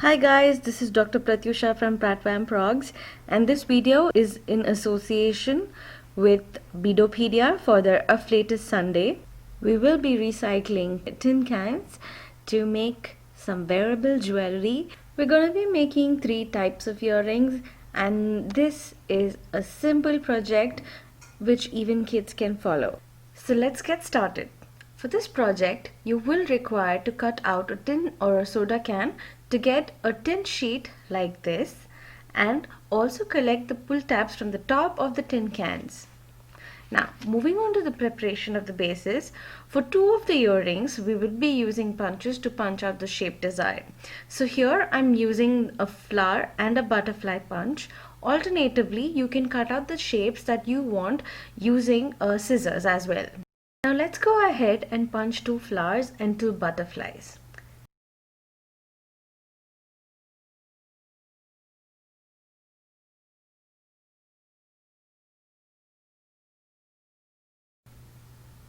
Hi guys, this is Dr. Pratyusha from Pratvam Progs, and this video is in association with Bedopedia for their Afflatus Sunday. We will be recycling tin cans to make some wearable jewelry. We're going to be making 3 types of earrings, and this is a simple project which even kids can follow. So let's get started. For this project, you will require to cut out a tin or a soda can to get a tin sheet like this, and also collect the pull tabs from the top of the tin cans. Now, moving on to the preparation of the bases, for 2 of the earrings, we will be using punches to punch out the shape desired. So here I'm using a flower and a butterfly punch. Alternatively, you can cut out the shapes that you want using scissors as well. Now let's go ahead and punch 2 flowers and 2 butterflies.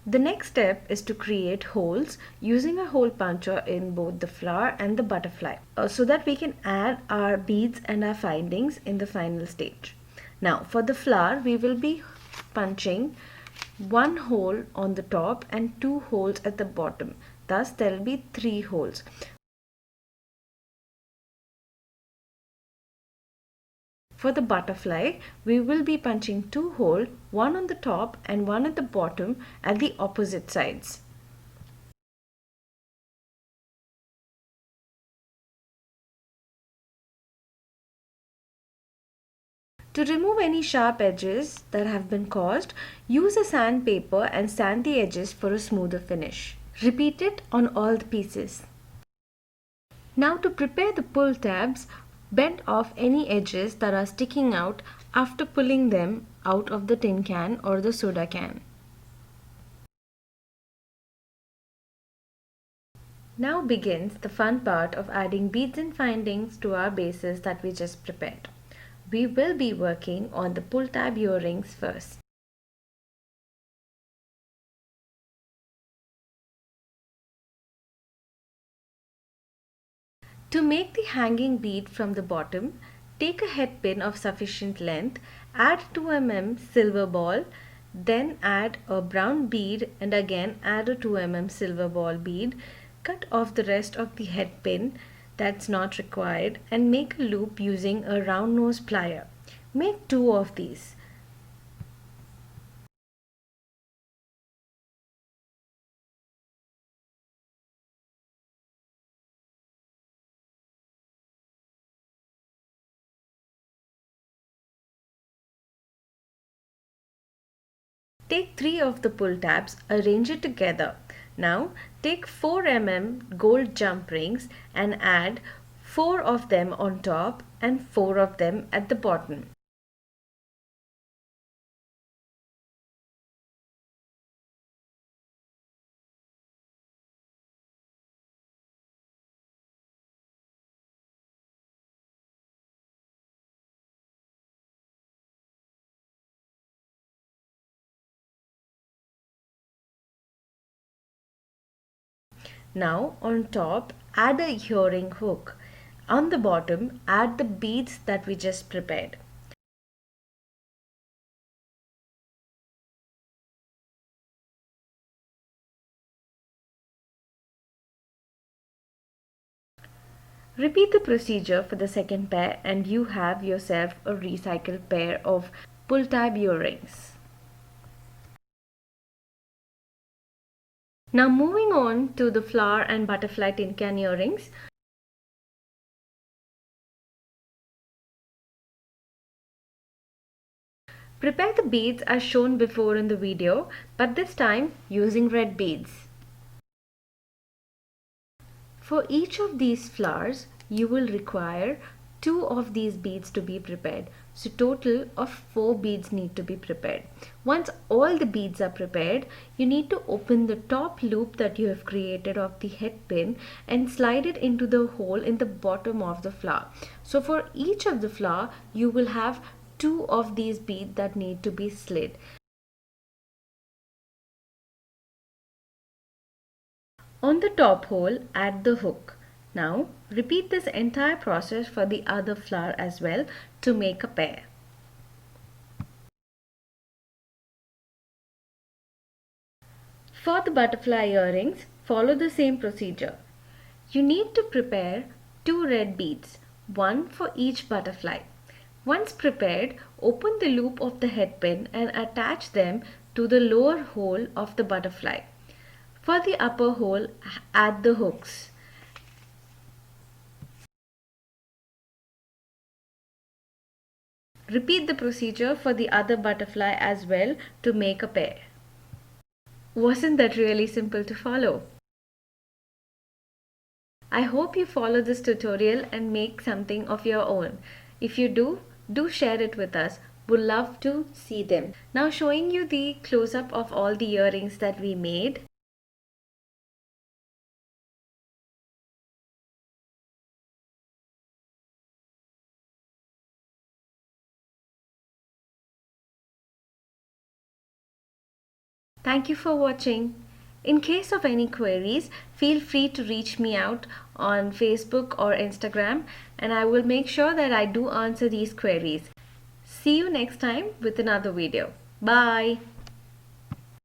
The next step is to create holes using a hole puncher in both the flower and the butterfly so that we can add our beads and our findings in the final stage. Now for the flower, we will be punching 1 hole on the top and 2 holes at the bottom. Thus there will be 3 holes. For the butterfly, we will be punching 2 holes, one on the top and one at the bottom at the opposite sides. To remove any sharp edges that have been caused, use a sandpaper and sand the edges for a smoother finish. Repeat it on all the pieces. Now to prepare the pull tabs, bend off any edges that are sticking out after pulling them out of the tin can or the soda can. Now begins the fun part of adding beads and findings to our bases that we just prepared. We will be working on the pull tab earrings first. To make the hanging bead from the bottom, take a head pin of sufficient length, add 2 mm silver ball, then add a brown bead and again add a 2 mm silver ball bead. Cut off the rest of the head pin that's not required and make a loop using a round nose plier. Make 2 of these. Take 3 of the pull tabs, arrange it together. Now take 4 mm gold jump rings and add 4 of them on top and 4 of them at the bottom. Now on top add a earring hook. On the bottom add the beads that we just prepared. Repeat the procedure for the second pair and you have yourself a recycled pair of pull tab earrings. Now moving on to the flower and butterfly tin can earrings. Prepare the beads as shown before in the video, but this time using red beads. For each of these flowers, you will require 2 of these beads to be prepared. So total of 4 beads need to be prepared. Once all the beads are prepared, you need to open the top loop that you have created of the head pin and slide it into the hole in the bottom of the flower. So for each of the flower, you will have 2 of these beads that need to be slid. On the top hole, add the hook. Now repeat this entire process for the other flower as well to make a pair. For the butterfly earrings, follow the same procedure. You need to prepare 2 red beads, one for each butterfly. Once prepared, open the loop of the head pin and attach them to the lower hole of the butterfly. For the upper hole, add the hooks. Repeat the procedure for the other butterfly as well to make a pair. Wasn't that really simple to follow? I hope you follow this tutorial and make something of your own. If you do share it with us. Would love to see them. Now showing you the close-up of all the earrings that we made. Thank you for watching. In case of any queries, feel free to reach me out on Facebook or Instagram, and I will make sure that I do answer these queries. See you next time with another video. Bye.